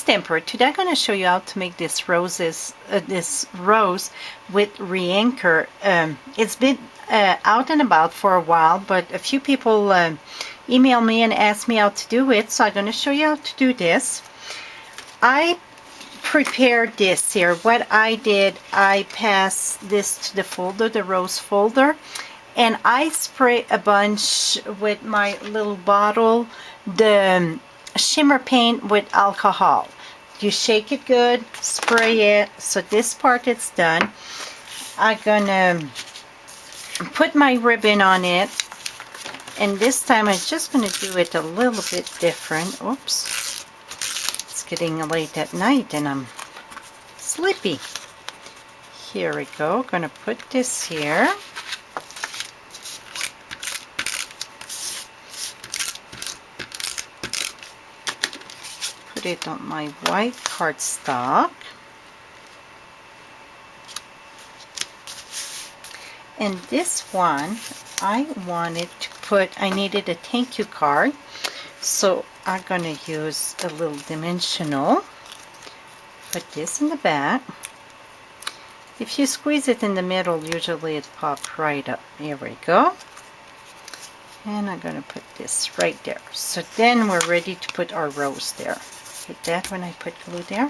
stamper. Today I'm going to show you how to make this rose with reinker. It's been out and about for a while, but a few people email me and ask me how to do it, so I'm going to show you how to do this. I prepared this here. What I did, I passed this to the folder, the rose folder, and I spray a bunch with my little bottle, the shimmer paint with alcohol. You shake it good, spray it. So this part is done. I'm gonna put my ribbon on it, and this time I'm just gonna do it a little bit different. Oops, it's getting late at night and I'm sleepy. Here we go. Gonna put this here. Put it on my white cardstock. And this one, I wanted to put, I needed a thank you card. So I'm going to use a little dimensional. Put this in the back. If you squeeze it in the middle, usually it pops right up. Here we go. And I'm going to put this right there. So then we're ready to put our rose there. Hit that when I put glue there.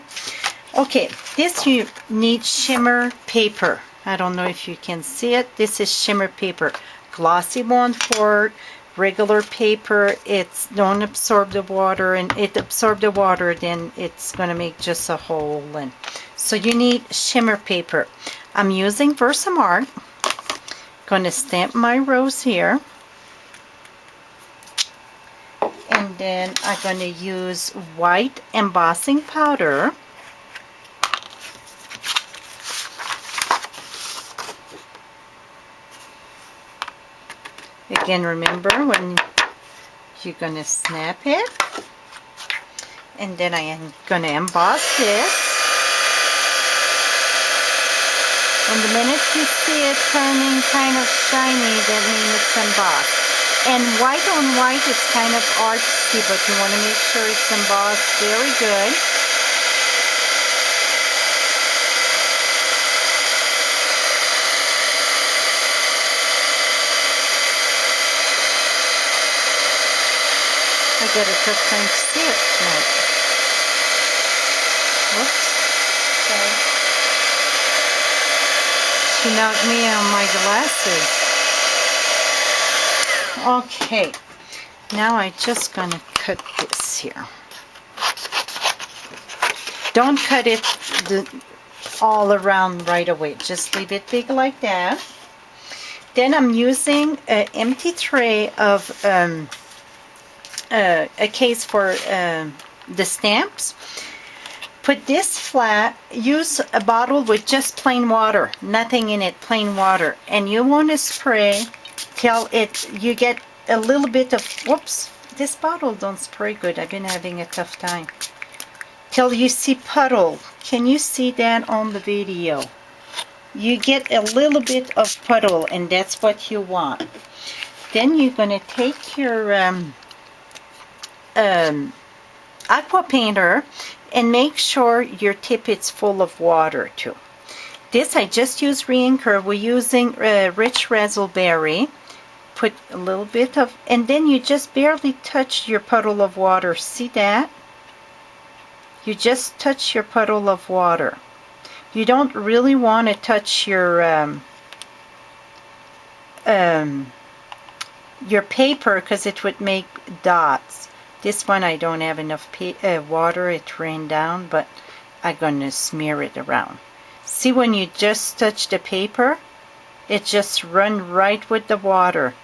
Okay, this you need shimmer paper. I don't know if you can see it. This is shimmer paper. Glossy won't work. Regular paper, it's don't absorb the water, and it absorb the water, then it's going to make just a hole. And so you need shimmer paper. I'm using Versamark. Going to stamp my rose here. And then I'm going to use white embossing powder. Again, remember when you're going to snap it. And then I am going to emboss this. And the minute you see it turning kind of shiny, that means it's embossed. And white on white is kind of artsy, but you want to make sure it's embossed very good. I gotta took time to see it tonight. Whoops. Sorry. She knocked me on my glasses. Okay, now I'm just gonna cut this here. Don't cut it all around right away. Just leave it big like that. Then I'm using an empty tray of a case for the stamps. Put this flat. Use a bottle with just plain water, nothing in it, plain water, and you want to spray till you get a little bit of, whoops, this bottle don't spray good. I've been having a tough time. Till you see puddle. Can you see that on the video? You get a little bit of puddle, and that's what you want. Then you're going to take your aqua painter and make sure your tip is full of water too. This I just used reinker. We're using rich raspberry. Put a little bit of, and then you just barely touch your puddle of water. See that? You just touch your puddle of water. You don't really want to touch your paper, because it would make dots. This one I don't have enough water. It rained down, but I'm gonna smear it around. See, when you just touch the paper, it just run right with the water.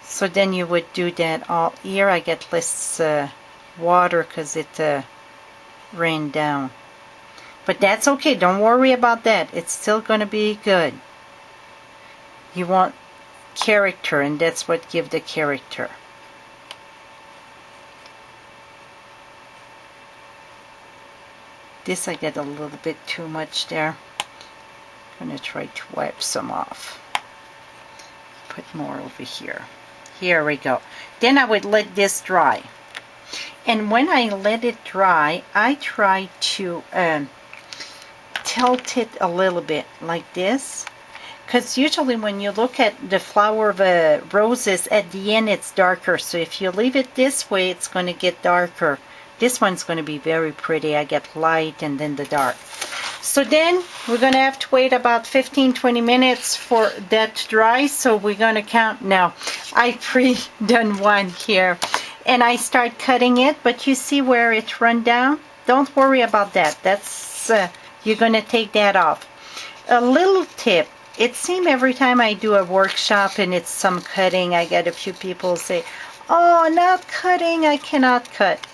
So then you would do that all here. I get less water because it rained down. But that's okay. Don't worry about that. It's still going to be good. You want character, and that's what gives the character. This I get a little bit too much there. I'm going to try to wipe some off. Put more over here. Here we go. Then I would let this dry. And when I let it dry, I try to tilt it a little bit like this. Because usually when you look at the flower of roses, at the end it's darker. So if you leave it this way, it's going to get darker. This one's going to be very pretty. I get light and then the dark. So then we're going to have to wait about 15-20 minutes for that to dry. So we're going to count now. I pre-done one here. And I start cutting it. But you see where it run down? Don't worry about that. That's you're going to take that off. A little tip. It seems every time I do a workshop and it's some cutting, I get a few people say, oh, not cutting, I cannot cut.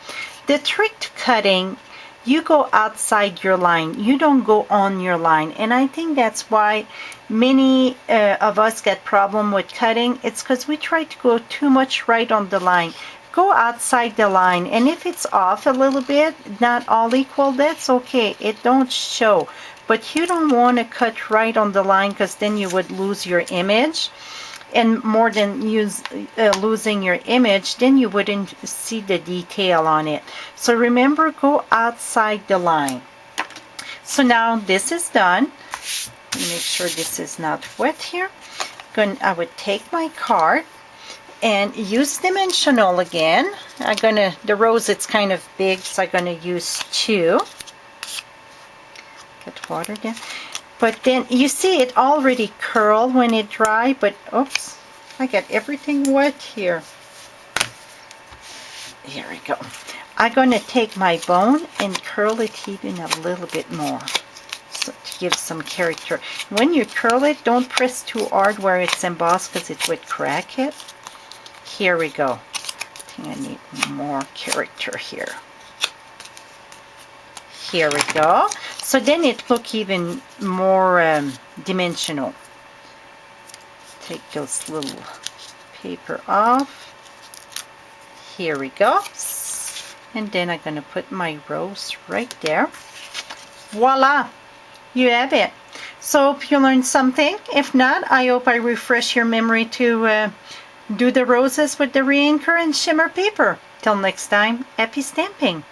The trick to cutting, you go outside your line. You don't go on your line. And I think that's why many of us get problem with cutting. It's because we try to go too much right on the line. Go outside the line. And if it's off a little bit, not all equal, that's okay. It don't show. But you don't want to cut right on the line because then you would lose your image. And more than losing your image, then you wouldn't see the detail on it. So remember, go outside the line. So now this is done. Let me make sure this is not wet here. I would take my card and use dimensional again. The rose, it's kind of big, so I'm gonna use 2. Get water down. But then you see it already curl when it dry, but oops, I got everything wet here. Here we go. I'm going to take my bone and curl it even a little bit more, so to give some character. When you curl it, don't press too hard where it's embossed because it would crack it. Here we go. I think I need more character here. Here we go. So then it look even more dimensional. Take those little paper off. Here we go. And then I'm going to put my rose right there. Voila! You have it. So hope you learned something. If not, I hope I refresh your memory to do the roses with the reinker and shimmer paper. Till next time, happy stamping!